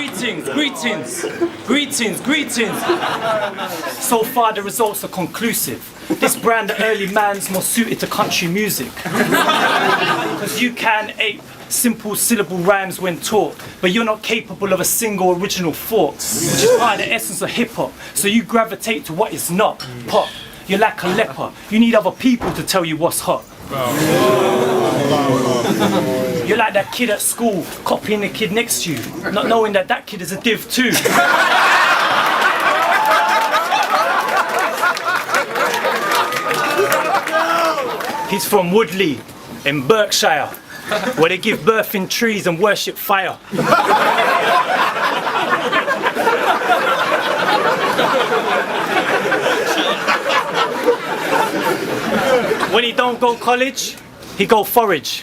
Greetings. So far the results are conclusive. This brand of early man's more suited to country music. Because you can ape simple syllable rhymes when taught, but you're not capable of a single original thought, which is part of the essence of hip hop. So you gravitate to what is not pop. You're like a leper. You need other people to tell you what's hot. You're like that kid at school, copying the kid next to you, not knowing that that kid is a div too. He's from Woodley, in Berkshire, where they give birth in trees and worship fire. When he don't go college, he go forage.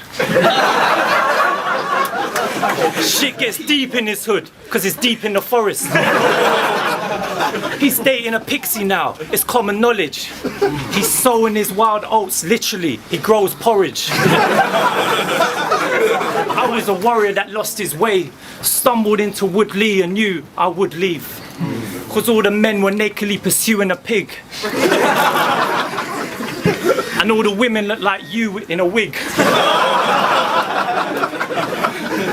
Shit gets deep in his hood, cause it's deep in the forest. He's dating a pixie now, it's common knowledge. He's sowing his wild oats, literally, he grows porridge. I was a warrior that lost his way, stumbled into Woodley and knew I would leave. Cause all the men were nakedly pursuing a pig. And all the women look like you in a wig.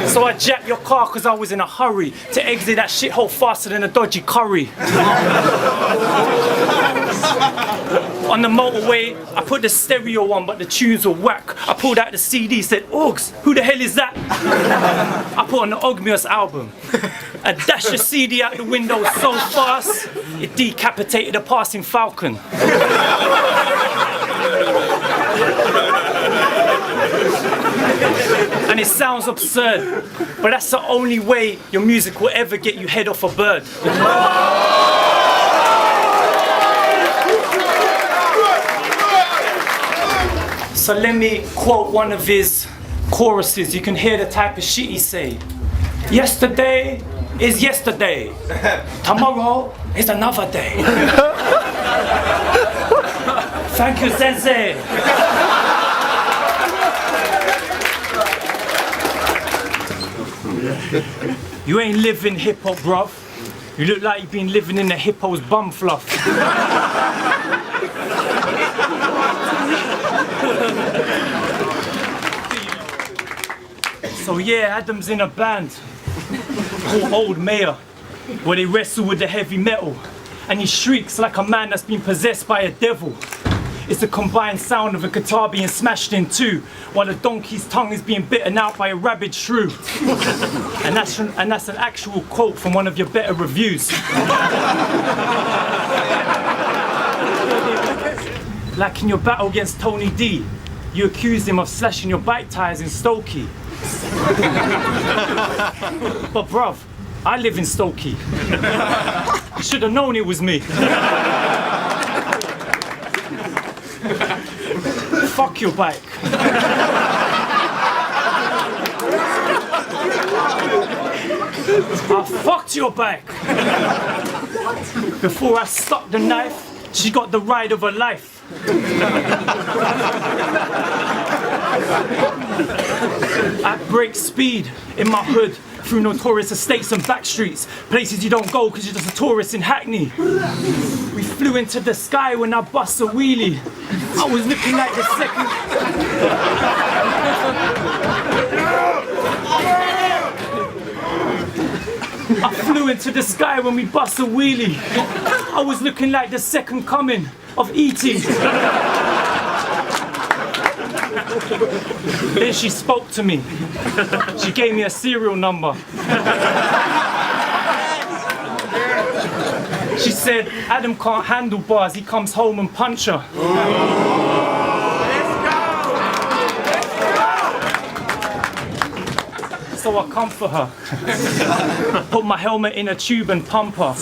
So I jacked your car cause I was in a hurry to exit that shithole faster than a dodgy curry. On the motorway, I put the stereo on but the tunes were whack. I pulled out the CD, said, Augs, who the hell is that? I put on the Ogmios album. I dashed the CD out the window so fast, it decapitated a passing falcon. And it sounds absurd, but that's the only way your music will ever get you head off a bird. So let me quote one of his choruses. You can hear the type of shit he say. Yesterday is yesterday. Tomorrow is another day. Thank you, Sensei. You ain't living hip hop, bruv. You look like you've been living in the hippo's bum fluff. So yeah, Adam's in a band called Old Mayor, where they wrestle with the heavy metal, and he shrieks like a man that's been possessed by a devil. It's the combined sound of a guitar being smashed in two, while a donkey's tongue is being bitten out by a rabid shrew. And that's an actual quote from one of your better reviews. Like in your battle against Tony D, you accused him of slashing your bike tires in Stokey. But bruv, I live in Stokey. You should have known it was me. Fuck your bike. I fucked your bike. Before I stuck the knife, she got the ride of her life. At break speed in my hood, through notorious estates and back streets, places you don't go because you're just a tourist in Hackney. We flew into the sky when I bust a wheelie. I was looking like the second... I flew into the sky when we bust a wheelie. I was looking like the second coming of E.T. Then she spoke to me. She gave me a serial number. She said, Adam can't handle bars, he comes home and punch her. So I come for her. Put my helmet in a tube and pump her.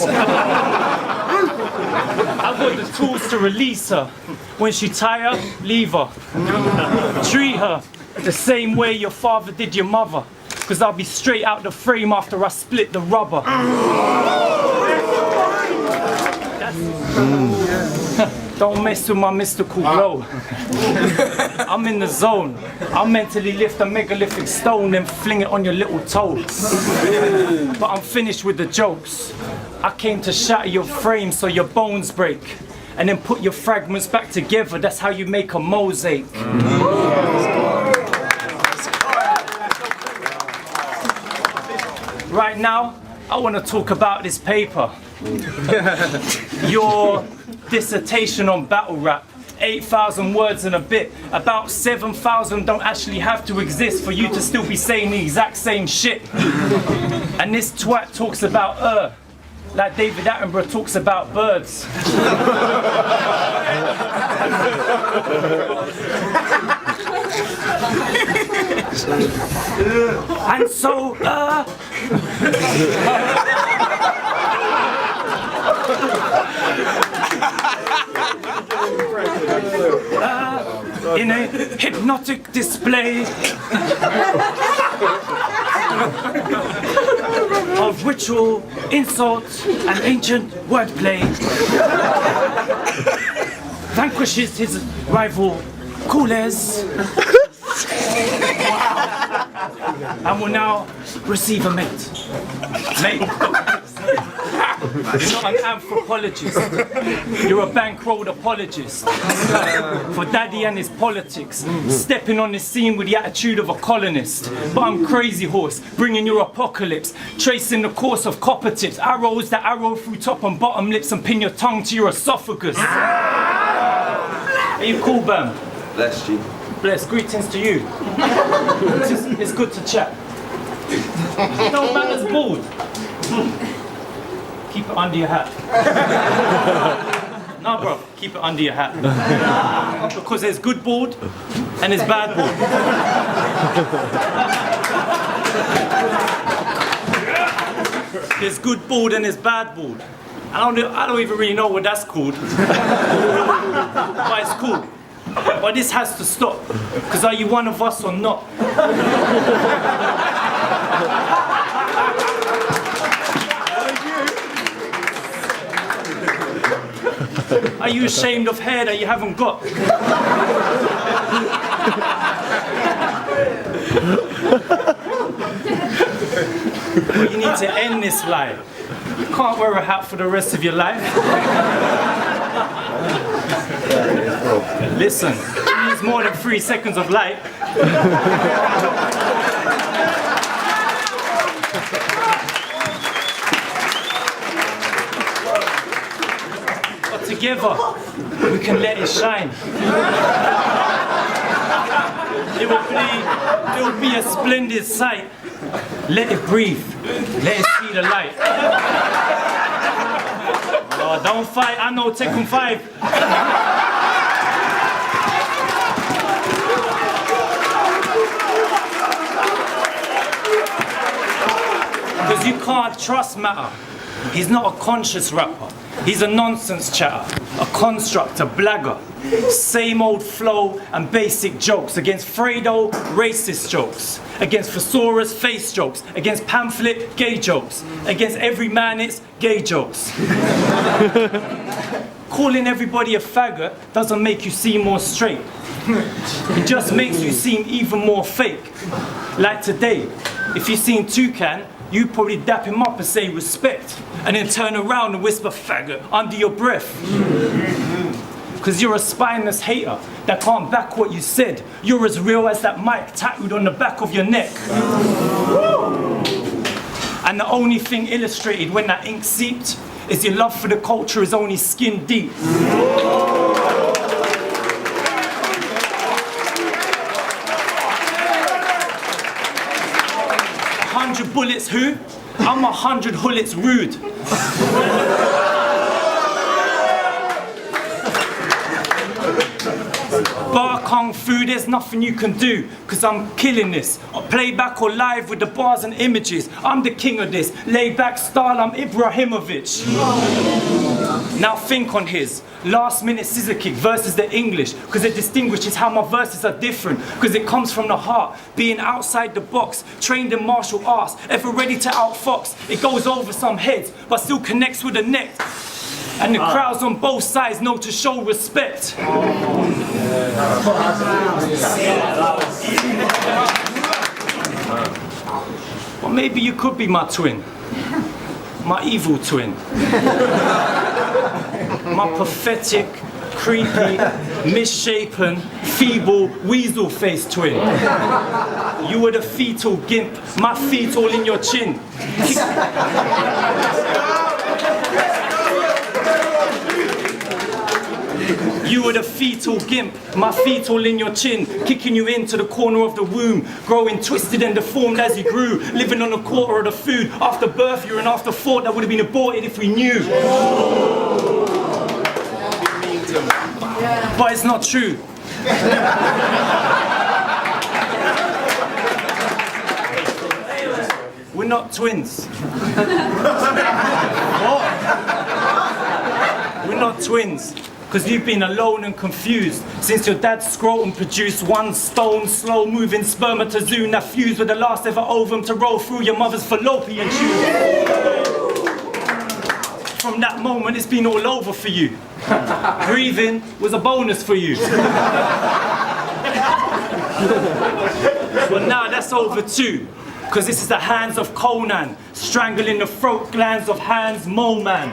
I've got the tools to release her. When she tired, leave her. Treat her the same way your father did your mother. Cause I'll be straight out the frame after I split the rubber. Don't mess with my mystical glow. I'm in the zone. I'll mentally lift a megalithic stone and fling it on your little toe. But I'm finished with the jokes. I came to shatter your frame so your bones break, and then put your fragments back together. That's how you make a mosaic. Right now, I want to talk about this paper. Your dissertation on battle rap. 8,000 words and a bit. About 7,000 don't actually have to exist for you to still be saying the exact same shit. And this twat talks about like David Attenborough talks about birds. And so, in a hypnotic display of ritual, insult, and ancient wordplay, vanquishes his rival, Coolez, and will now receive a mate. Mate. You're not an anthropologist. You're a bankrolled apologist for daddy and his politics, stepping on the scene with the attitude of a colonist. But I'm Crazy Horse, bringing your apocalypse, tracing the course of copper tips, arrows that arrow through top and bottom lips and pin your tongue to your esophagus. Are you cool, Bam? Bless you. Bless. Greetings to you. It's good to chat. No man is bald. Keep it under your hat. No, bro, keep it under your hat. Because there's good bald and there's bad bald. There's good bald and there's bad bald. I don't even really know what that's called. But it's cool. But this has to stop. Because are you one of us or not? Are you ashamed of hair that you haven't got? Well, you need to end this lie. You can't wear a hat for the rest of your life. Listen, it needs more than 3 seconds of light. Together, we can let it shine. It will be a splendid sight. Let it breathe. Let it see the light. Oh, don't fight. I know Tekken 5. Because you can't trust Matter. He's not a conscious rapper. He's a nonsense chatter, a construct, a blagger. Same old flow and basic jokes against Fredo, racist jokes. Against Thesaurus, face jokes. Against Pamphlet, gay jokes. Against every man, it's gay jokes. Calling everybody a faggot doesn't make you seem more straight. It just makes you seem even more fake. Like today, if you seen Toucan, you probably dap him up and say respect, and then turn around and whisper faggot under your breath. Because you're a spineless hater that can't back what you said. You're as real as that mic tattooed on the back of your neck. And the only thing illustrated when that ink seeped is your love for the culture is only skin deep. 100 bullets who? I'm 100 bullets rude. Bar Kung Fu, there's nothing you can do, cause I'm killing this. Or playback or live with the bars and images. I'm the king of this. Laid back style, I'm Ibrahimovic. Now think on his last minute scissor kick versus the English, cause it distinguishes how my verses are different, cause it comes from the heart, being outside the box, trained in martial arts, ever ready to outfox. It goes over some heads, but still connects with the neck. And the crowds on both sides know to show respect. Well, maybe you could be my twin. My evil twin. My pathetic, creepy, misshapen, feeble, weasel-faced twin. You were the fetal gimp, my feet all in your chin. You were the fetal gimp, my feet all in your chin, kicking you into the corner of the womb, growing twisted and deformed as you grew, living on a quarter of the food. After birth, you're an afterthought that would have been aborted if we knew. But it's not true. We're not twins. What? We're not twins. Because you've been alone and confused since your dad's scrotum produced one stone, slow-moving spermatozoon that fused with the last ever ovum to roll through your mother's fallopian tube. From that moment, it's been all over for you. Breathing was a bonus for you. But now that's over too. Because this is the hands of Conan, strangling the throat glands of Hans Moleman.